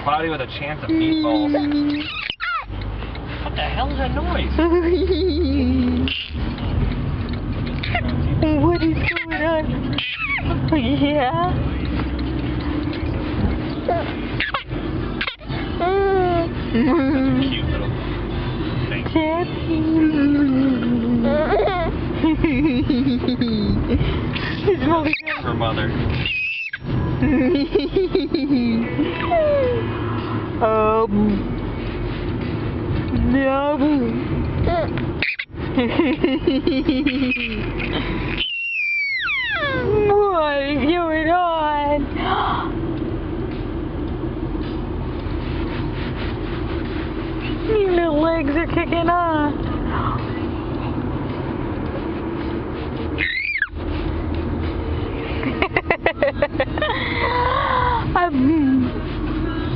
cloudy with a chance of meatballs. What the hell is that noise? What is going on? Yeah? Cute little thing. His mother. Her mother. No. What is going on? Your little legs are kicking off.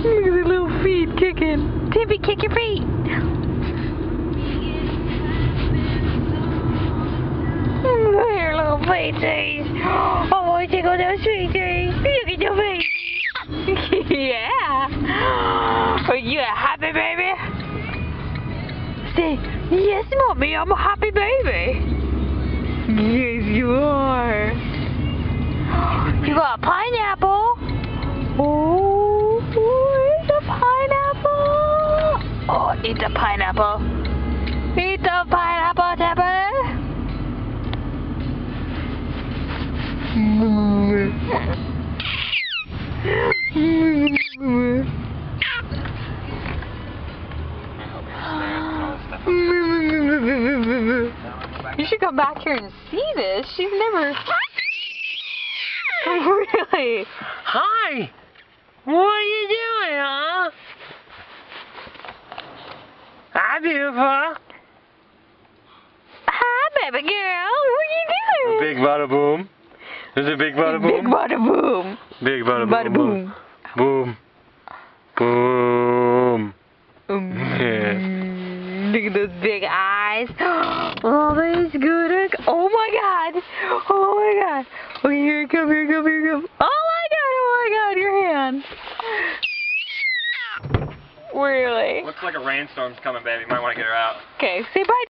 Look at the little feet kicking. Tippy, kick your feet. Your little feeties. Oh, I tickle those feeties. Look at your feet. Yeah. Are you a happy baby? Say, yes, mommy, I'm a happy baby. Yes, you are. You got a pineapple. Oh, it's a pineapple. Oh, eat the pineapple. Eat the pineapple, Tipper. You should come back here and see this. She's never... Really? Hi! What are you doing, huh? Hi, beautiful. Hi, baby girl. What are you doing? Big bada boom. Is it big bada boom? Big bada boom. Big bada boom. Bada boom. Boom. Boom. Yeah. Look at those big eyes. Oh, that's good. Oh my god. Oh my god. Oh, here it comes, here it comes, here it comes. Oh my god, your hand. Really? Looks like a rainstorm's coming, baby. You might want to get her out. Okay, say bye.